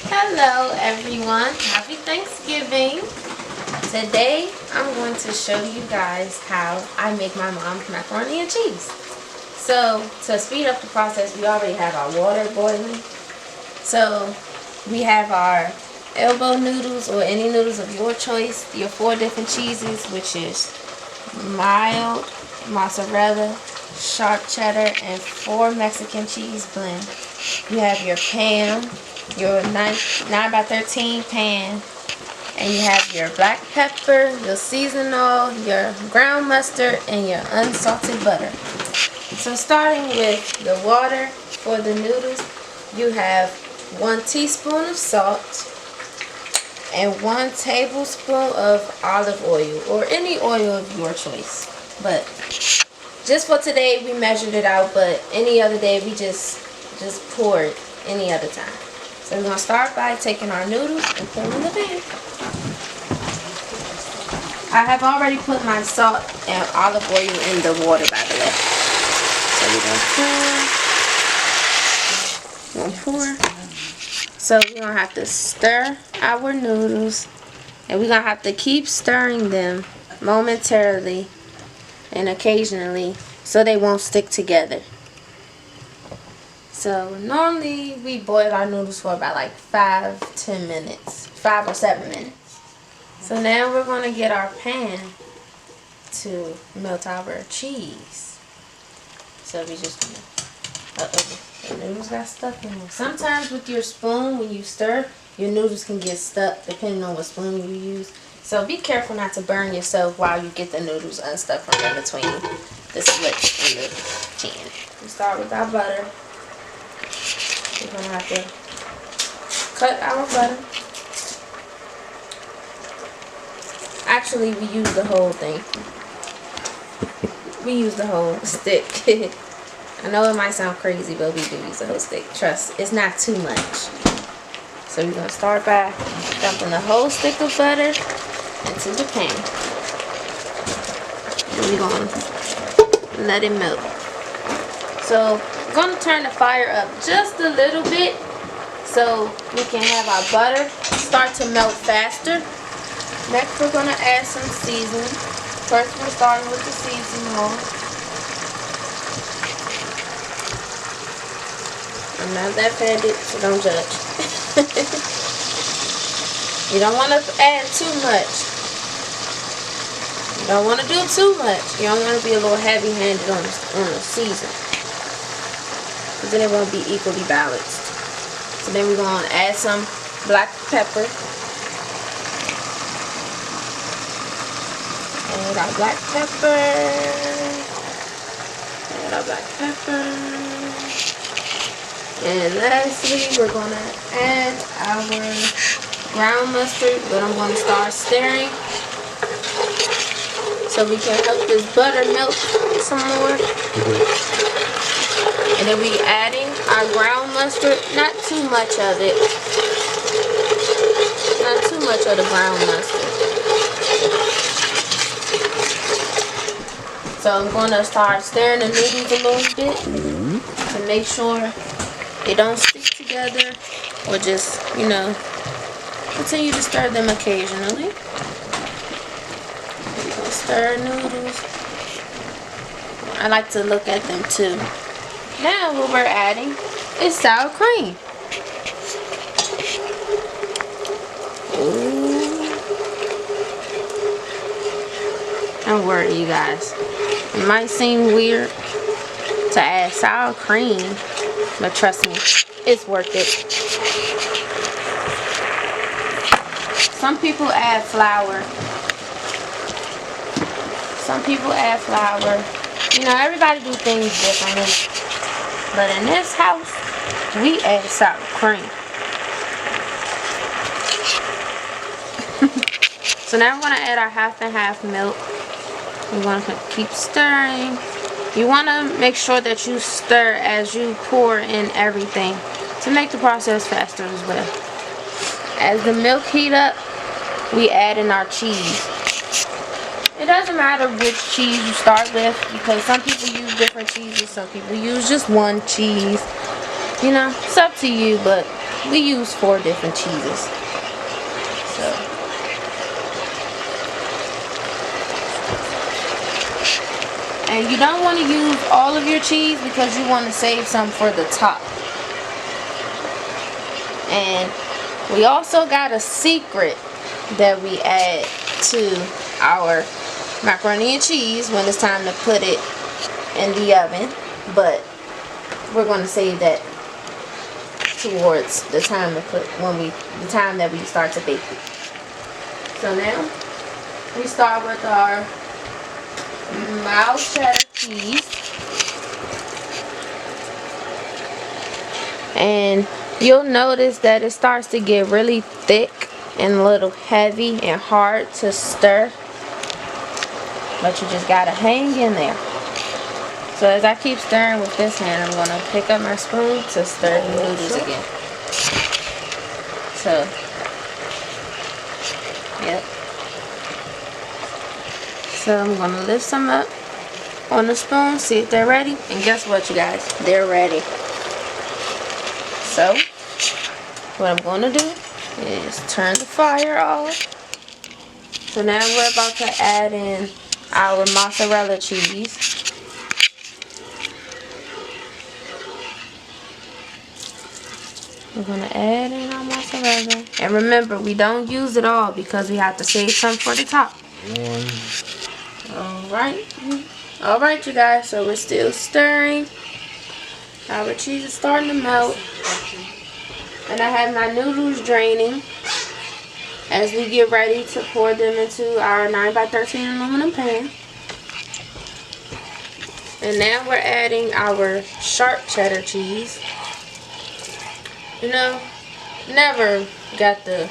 Hello everyone, happy Thanksgiving. Today I'm going to show you guys how I make my mom's macaroni and cheese. So to speed up the process, we already have our water boiling. So we have our elbow noodles or any noodles of your choice, your 4 different cheeses, which is mild, mozzarella, sharp cheddar, and 4 Mexican cheese blend. You have your pan, your 9 by 13 pan, and you have your black pepper, your seasoned oil, your ground mustard, and your unsalted butter. So starting with the water for the noodles, you have 1 teaspoon of salt and 1 tablespoon of olive oil or any oil of your choice. But just for today we measured it out, but any other day we just pour it any other time. So we're going to start by taking our noodles and put them in the pan. I have already put my salt and olive oil in the water, by the way. So we're going to pour. So we're going to have to stir our noodles. And we're going to have to keep stirring them momentarily and occasionally so they won't stick together. So normally we boil our noodles for about like 5-10 minutes, 5 or 7 minutes. So now we're going to get our pan to melt our cheese. So we just gonna, the noodles got stuck in there. Sometimes with your spoon, when you stir, your noodles can get stuck depending on what spoon you use. So be careful not to burn yourself while you get the noodles unstuck from in between the slits in the pan. We start with our butter. We're going to have to cut our butter. Actually, we use the whole thing. We use the whole stick. I know it might sound crazy, but we do use the whole stick. Trust, it's not too much. So we're going to start by dumping the whole stick of butter into the pan. And we're going to let it melt. So we're going to turn the fire up just a little bit so we can have our butter start to melt faster. Next we're going to add some seasoning. First we're starting with the seasoning oil. I'm not that offended, so don't judge. You don't want to add too much. You don't want to do too much. You don't want to be a little heavy-handed on the season. Because then it won't be equally balanced. So then we're going to add some black pepper. Add our black pepper. Add our black pepper. And lastly, we're going to add our ground mustard, but I'm going to start stirring so we can help this butter melt some more. And then we adding our ground mustard, not too much of it. Not too much of the ground mustard. So I'm going to start stirring the noodles a little bit to make sure they don't stick together, or just, you know, continue to stir them occasionally. We're going to stir noodles. I like to look at them too. Now what we're adding is sour cream. Ooh. Don't worry, you guys. It might seem weird to add sour cream, but trust me, it's worth it. Some people add flour. Some people add flour. You know, everybody do things differently. But in this house, we add sour cream. So now I'm going to add our half and half milk. We're going to keep stirring. You want to make sure that you stir as you pour in everything to make the process faster as well. As the milk heat up, we add in our cheese. It doesn't matter which cheese you start with, because some people use different cheeses, some people use just one cheese. You know, it's up to you, but we use 4 different cheeses. So and you don't want to use all of your cheese because you want to save some for the top. And we also got a secret that we add to our macaroni and cheese when it's time to put it in the oven, but we're going to save that towards the time to put the time that we start to bake it. So now we start with our mild cheddar cheese, and you'll notice that it starts to get really thick and a little heavy and hard to stir, but you just gotta hang in there. So as I keep stirring with this hand, I'm gonna pick up my spoon to stir the noodles again. So, yep. So I'm gonna lift some up on the spoon, see if they're ready, and guess what, you guys? They're ready. So what I'm gonna do is turn the fire off. So now we're about to add in our mozzarella cheese. We're gonna add in our mozzarella, and remember, we don't use it all because we have to save some for the top. Alright you guys, so we're still stirring. Our cheese is starting to melt, and I have my noodles draining as we get ready to pour them into our 9x13 aluminum pan. And now we're adding our sharp cheddar cheese. You know, never got the,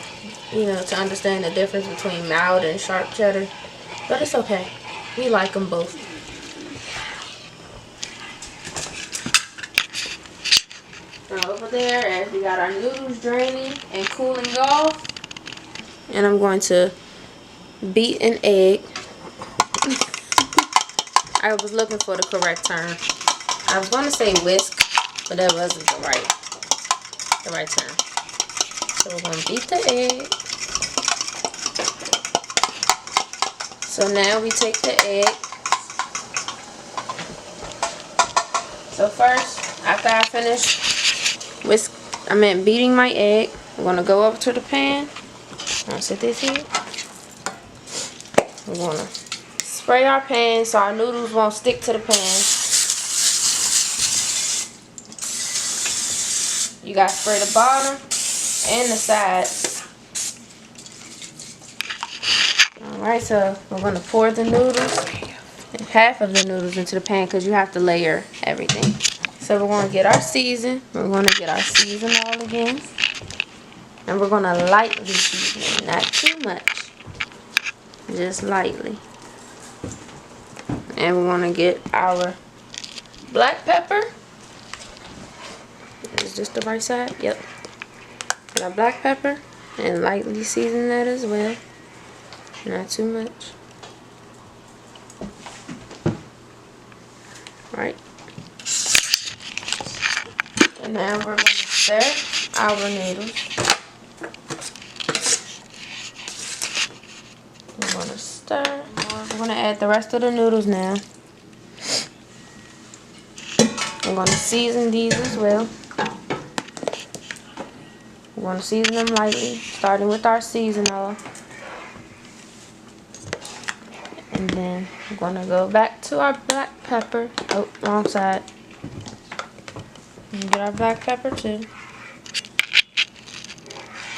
to understand the difference between mild and sharp cheddar, but it's okay. We like them both. So over there, as we got our noodles draining and cooling off, and I'm going to beat an egg. I was looking for the correct term. I was going to say whisk, but that wasn't the right term. So we're going to beat the egg. So now we take the egg. So first, after I finish beating my egg, I'm going to go over to the pan. I'm going to set this here. We're going to spray our pan so our noodles won't stick to the pan. You got to spray the bottom and the sides. Alright, so we're going to pour the noodles, half of the noodles into the pan because you have to layer everything. So we're going to get our season. We're going to get our season all again. And we're going to lightly season it, not too much. Just lightly. And we're going to get our black pepper. Is this the right side? Yep. Get our black pepper and lightly season that as well. Not too much. Right. And now we're going to stir our noodles. We're going to stir. We're going to add the rest of the noodles now. I'm going to season these as well. We're going to season them lightly, starting with our seasoning. And then we're going to go back to our black pepper. Oh, wrong side. And get our black pepper too.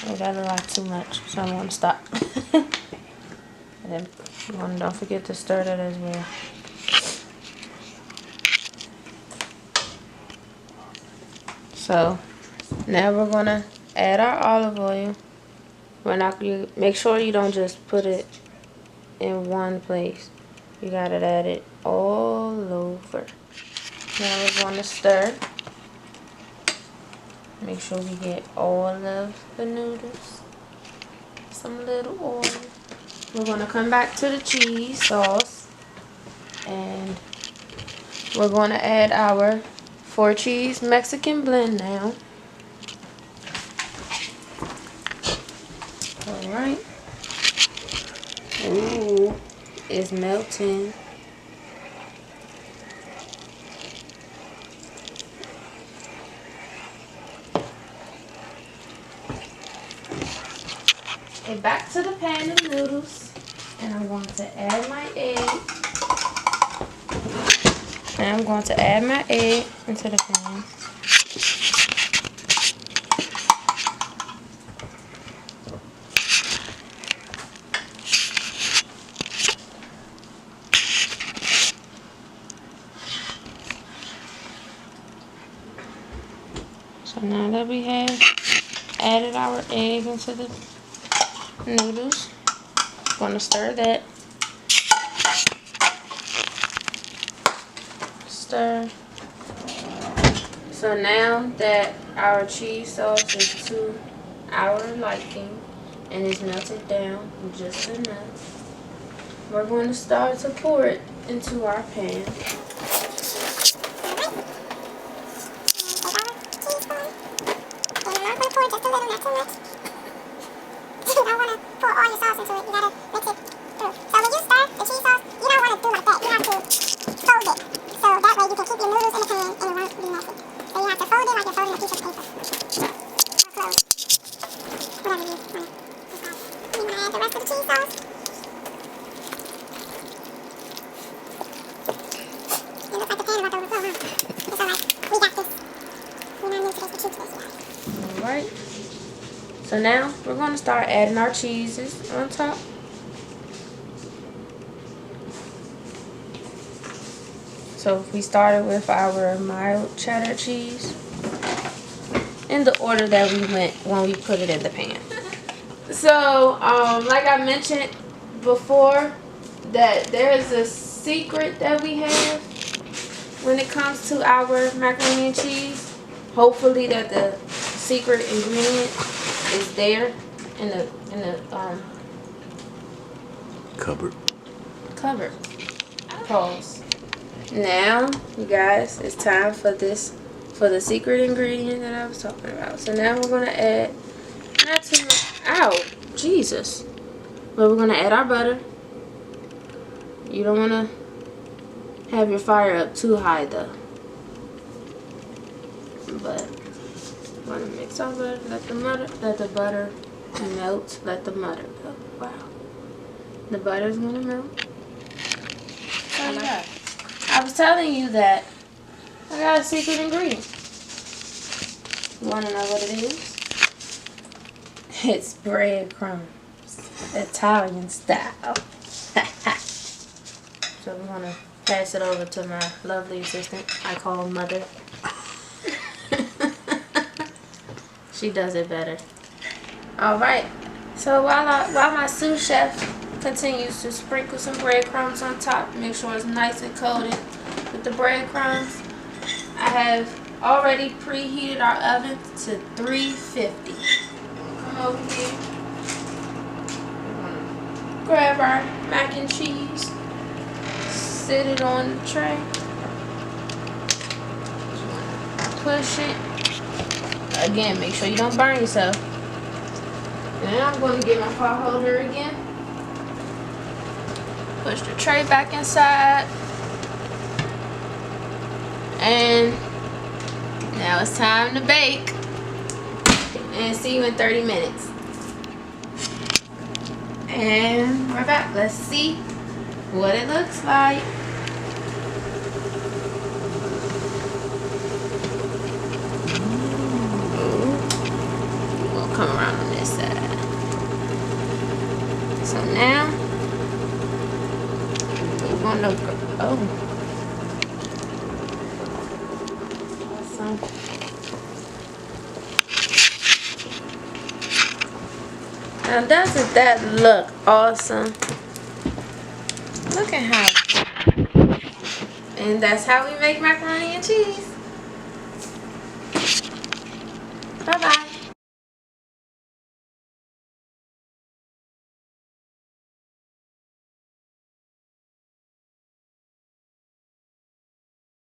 Oh, that's a lot too much, so I'm going to stop. And then don't forget to stir that as well. So now we're going to add our olive oil. Make sure you don't just put it in one place. You got to add it all over. Now we're going to stir. Make sure we get all of the noodles. Some little oil. We're going to come back to the cheese sauce. And we're going to add our 4 cheese Mexican blend now. Alright. Ooh, it's melting. Okay, back to the pan of noodles. And I'm going to add my egg. And I'm going to add my egg into the pan. So now that we have added our egg into the noodles, I'm going to stir that. Stir. So now that our cheese sauce is to our liking and it's melted down just enough, we're going to start to pour it into our pan. Alright, so now we're going to start adding our cheeses on top. So we started with our mild cheddar cheese in the order that we went when we put it in the pan. So, like I mentioned before, that there is a secret that we have when it comes to our macaroni and cheese. Hopefully that the secret ingredient is there in the cupboard. Pause. Now, you guys, it's time for the secret ingredient that I was talking about. So now we're gonna add, not too much. Ow, Jesus! But we're gonna add our butter. You don't wanna have your fire up too high though. But we're gonna mix our butter, let the butter melt, let the butter go. Wow. The butter's gonna melt. Oh my God. I was telling you that I got a secret ingredient. You wanna know what it is? It's breadcrumbs. Italian style. So we're gonna pass it over to my lovely assistant I call Mother. She does it better. Alright, so while my sous chef continues to sprinkle some breadcrumbs on top, make sure it's nice and coated with the breadcrumbs, I have already preheated our oven to 350. Come over here. Grab our mac and cheese, sit it on the tray, push it. Again, make sure you don't burn yourself. And I'm going to get my pot holder again. Push the tray back inside. And now it's time to bake. And see you in 30 minutes. And we're back. Let's see what it looks like. We'll come around on this side. So now we're gonna go. Oh, awesome. Now doesn't that look awesome? Look at how. And that's how we make macaroni and cheese.